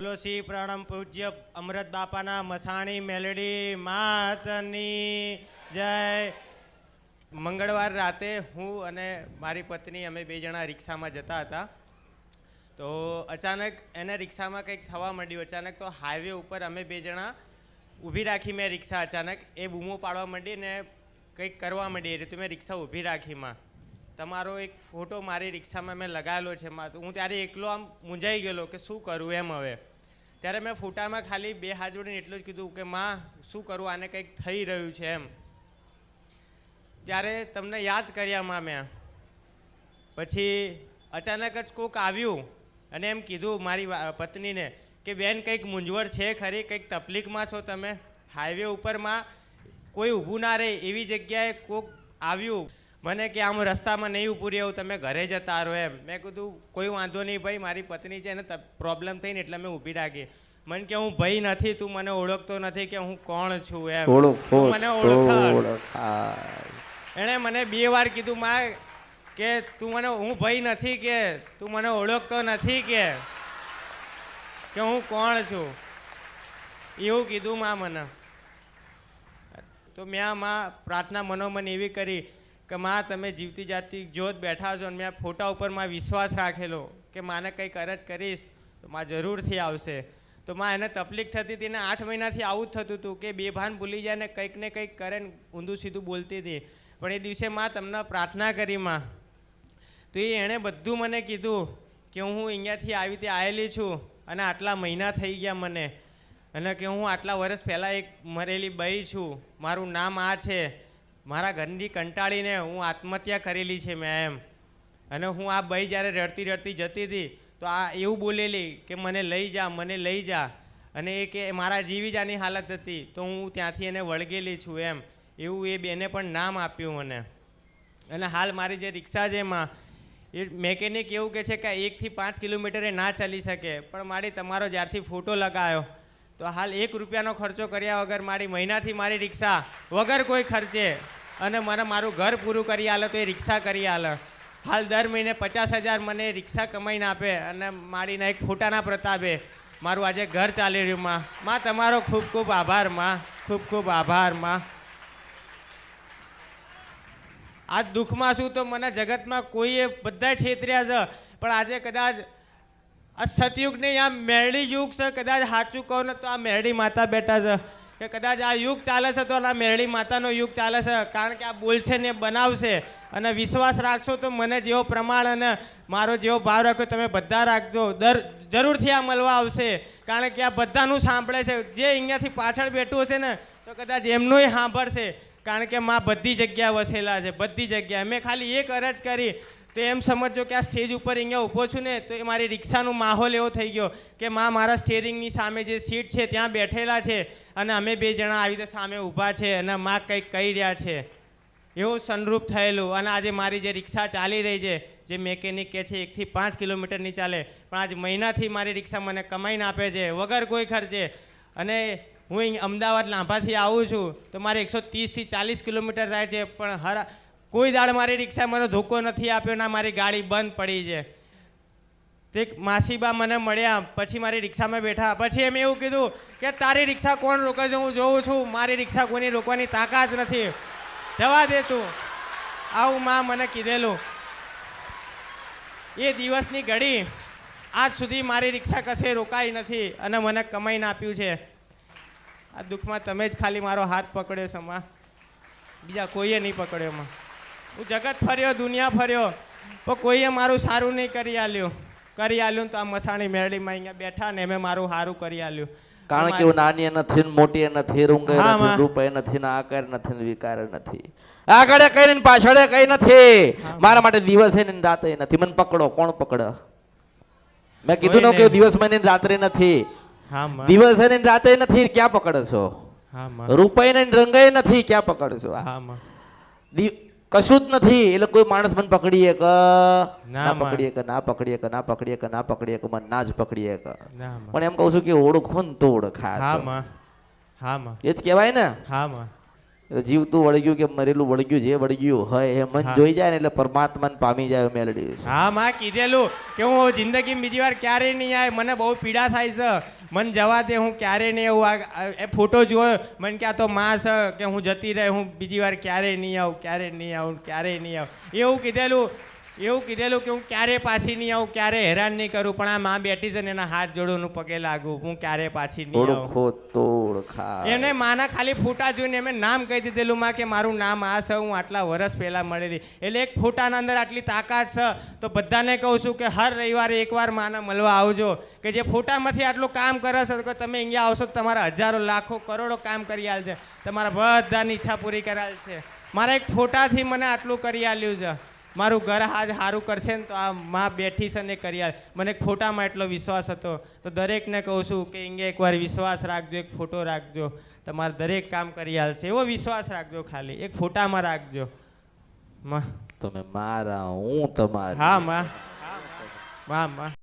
બોલો શ્રી પ્રણમ પૂજ્ય અમૃત બાપાના મસાણી મેલડી માતની જય. મંગળવાર રાતે હું અને મારી પત્ની અમે બે જણા રિક્ષામાં જતા હતા. તો અચાનક એને રિક્ષામાં કંઈક થવા માંડ્યું. અચાનક તો હાઈવે ઉપર અમે બે જણા ઊભી રાખી. મેં રિક્ષા અચાનક એ બૂમો પાડવા માંડી ને કંઈક કરવા માંડી. એ રીતે મેં રિક્ષા ઊભી રાખીમાં તમારો એક ફોટો મારી રિક્ષામાં મેં લગાવેલો છે. હું ત્યારે એકલો આમ મૂંઝાઈ ગયેલો કે શું કરું એમ. હવે ત્યારે મેં ફોટામાં ખાલી બે હાથ જોડીને એટલું જ કીધું કે માં શું કરું, આને કંઈક થઈ રહ્યું છે એમ. ત્યારે તમને યાદ કર્યા માં મેં. પછી અચાનક જ કોઈક આવ્યું અને એમ કીધું મારી પત્નીને કે બેન કંઈક મૂંઝવણ છે ખરી, કંઈક તકલીફમાં છો તમે. હાઈવે ઉપરમાં કોઈ ઊભું ના રહે એવી જગ્યાએ કોઈક આવ્યું મને કે આમ રસ્તામાં નહીં ઊભું રહેવું, તમે ઘરે જતા રહો એમ. મેં કીધું કોઈ વાંધો નહીં ભાઈ, મારી પત્ની છે એને પ્રોબ્લેમ થઈને એટલે મેં ઊભી રાખી. મને કે હું ભાઈ નથી, તું મને ઓળખતો નથી કે હું કોણ છું એમ. મને ઓળખાય. એણે મને 2 વાર કીધું માં કે તું મને, હું ભાઈ નથી કે તું મને ઓળખતો નથી કે હું કોણ છું, એવું કીધું માં મને. તો મેં માં પ્રાર્થના મનોમન એવી કરી કે માં તમે જીવતી જાતી જોત બેઠા છો અને મેં ફોટા ઉપર માં વિશ્વાસ રાખેલો કે માને કંઈક અરજ કરીશ તો માં જરૂરથી આવશે. તો માં એને તકલીફ થતી હતી ને 8 મહિનાથી આવું જ થતું હતું કે બેભાન ભૂલી જાય ને કંઈક કરે ને ઊંધું સીધું બોલતી હતી. પણ એ દિવસે માં તમને પ્રાર્થના કરી માં, તો એણે બધું મને કીધું કે હું અહીંયાથી આવી તે આવેલી છું અને આટલા મહિના થઈ ગયા મને, અને કે હું આટલા વર્ષ પહેલાં એક મરેલી બઈ છું, મારું નામ આ છે, મારા ઘરની કંટાળીને હું આત્મહત્યા કરેલી છે મેં એમ. અને હું આ બઈ જ્યારે રડતી રડતી જતી હતી તો આ એવું બોલેલી કે મને લઈ જા, મને લઈ જા. અને એ કે મારા જીવી જાની હાલત હતી તો હું ત્યાંથી એને વળગેલી છું એમ. એવું એ બેને પણ નામ આપ્યું મને. અને હાલ મારી જે રિક્ષા છે એમાં એ મેકેનિક એવું કહે છે કે 1 થી 5 કિલોમીટરે ના ચાલી શકે, પણ મારી તમારો જ્યારથી ફોટો લગાવ્યો તો હાલ 1 રૂપિયાનો ખર્ચો કર્યા વગર મારી મહિનાથી મારી રિક્ષા વગર કોઈ ખર્ચે અને મને મારું ઘર પૂરું કરી આલે તો એ રિક્ષા કરી આલે. હાલ દર મહિને 50,000 મને રિક્ષા કમાઈને આપે અને મારીના એક ફોટાના પ્રતાપે મારું આજે ઘર ચાલી રહ્યું. માં તમારો ખૂબ ખૂબ આભાર માં, ખૂબ ખૂબ આભાર માં. આ દુઃખમાં શું તો મને જગતમાં કોઈએ બધા છેતર્યા છે, પણ આજે કદાચ આ સતયુગ નહીં, આ મેરડી યુગ છે. કદાચ સાચું કહો ને તો આ મેરડી માતા બેઠા છે કે કદાચ આ યુગ ચાલે છે તો આ મેરડી માતાનો યુગ ચાલે છે. કારણ કે આ બોલશે ને બનાવશે અને વિશ્વાસ રાખશો તો મને જેવો પ્રમાણ અને મારો જેવો ભાવ રાખ્યો તમે બધા રાખજો. જરૂરથી આ મળવા આવશે, કારણ કે આ બધાનું સાંભળે છે. જે અહીંયાથી પાછળ બેઠું હશે ને તો કદાચ એમનુંય સાંભળશે, કારણ કે માં બધી જગ્યા વસેલા છે, બધી જગ્યાએ. મેં ખાલી એક અરજ કરી તો એમ સમજો કે આ સ્ટેજ ઉપર અહીંયા ઊભો છું ને તો એ મારી રિક્ષાનો માહોલ એવો થઈ ગયો કે માં મારા સ્ટેરિંગની સામે જે સીટ છે ત્યાં બેઠેલા છે અને અમે બે જણા આવી રીતે સામે ઊભા છે અને માં કંઈક કહી રહ્યા છે, એવું સનરૂપ થયેલું. અને આજે મારી જે રિક્ષા ચાલી રહી છે, જે મેકેનિક કહે છે 1 થી 5 કિલોમીટરની ચાલે, પણ આજ મહિનાથી મારી રિક્ષા મને કમાઈને આપે છે વગર કોઈ ખર્ચે. અને હું અહીં અમદાવાદ લાંભાથી આવું છું તો મારે 130 થી 40 કિલોમીટર થાય છે, પણ કોઈ દાડ મારી રિક્ષા મને ધોકો નથી આપ્યો, ના મારી ગાડી બંધ પડી છે. તે માસીબા મને મળ્યા, પછી મારી રિક્ષામાં બેઠા, પછી એમ એવું કીધું કે તારી રિક્ષા કોણ રોકે છે, હું જોઉં છું, મારી રિક્ષા કોઈની રોકવાની તાકાત નથી, જવા દે તું. આવું માં મને કીધેલું. એ દિવસની ઘડી આજ સુધી મારી રિક્ષા કશે રોકાઈ નથી અને મને કમાઈને આપ્યું છે. આ દુઃખમાં તમે જ ખાલી મારો હાથ પકડ્યો છે માં, બીજા કોઈએ નહીં પકડ્યો માં. હું જગત ફર્યો, દુનિયા ફર્યો, પણ કોઈએ મારું સારું નહીં કરી આલ્યું તો આ મસાણી મેરડીમાં અહીંયા બેઠા ને એમે મારું સારું કરી આલ્યું. કારણ કે હું નાની નથી ને મોટી નથી, રૂંગે નથી, રૂપે નથી ને આકાર નથી ને વિકાર નથી, આગળ કઈ ને પાછળ કઈ નથી. મારા માટે દિવસ ને રાતે નથી. મને પકડો, કોણ પકડે? મેં કીધું ને કે દિવસ માં ને રાત્રે નથી, દિવસ ને રાતે નથી, ક્યાં પકડે છો? રૂપે ને રંગે નથી, ક્યાં પકડે છો? કશું જ નથી. એટલે કોઈ માણસ મને પકડીએ કે ના પકડીએ કે ના પકડીએ કે ના પકડીએ કે ના પકડીએ કે મને ના જ પકડીએ કે. પણ એમ કહું છું કે ઓળખો ને તો ઓળખા, એ જ કહેવાય ને. જીવતું વળગ્યું કે મરેલું વળગ્યું જે વળગ્યું હોય એ મન જોઈ જાય ને એટલે પરમાત્માને પામી જાય મેલડી. હા માં કીધેલું કે હું જિંદગીમાં બીજી વાર ક્યારેય નહીં આવે, મને બહુ પીડા થાય છે, મને જવા દે, હું ક્યારેય નહીં આવું. એ ફોટો જોયો મને કે આ તો માં છે કે હું જતી રહે, હું બીજી વાર ક્યારેય નહીં આવું, ક્યારેય નહીં આવું, ક્યારેય નહીં આવું એવું કીધેલું કે હું ક્યારે પાછી નહીં આવું, ક્યારે હેરાન નહીં કરું. પણ આ માં બેઠી છે ને એના હાથ જોડું પગે લાગુ, હું ક્યારે પાછી નહીં આવું. એને માના ખાલી ફોટા જોઈને એમ નામ કહી દીધેલું માં કે મારું નામ આ છે, હું આટલા વર્ષ પહેલા મળેલી. એટલે એક ફોટાના અંદર આટલી તાકાત છે. તો બધાને કહું છું કે હર રવિવારે એકવાર માને મળવા આવજો, કે જે ફોટામાંથી આટલું કામ કરે છે. કે તમે અહીંયા આવશો તો તમારા હજારો લાખો કરોડો કામ કરી આલ છે, તમારા બધાની ઈચ્છા પૂરી કરાલ છે. મારા એક ફોટાથી મને આટલું કરી આલ્યું છે. મારું ઘર હાજ સારું કરશે ને તો આ માં બેઠી છે ને કરી આલ. મને એક ફોટામાં એટલો વિશ્વાસ હતો. તો દરેકને કહું છું કે અહીંયા એકવાર વિશ્વાસ રાખજો, એક ફોટો રાખજો, તમારે દરેક કામ કરી આલશે. એવો વિશ્વાસ રાખજો, ખાલી એક ફોટામાં રાખજો. માં તમે મારા, હું તમારા. હા માં, માં.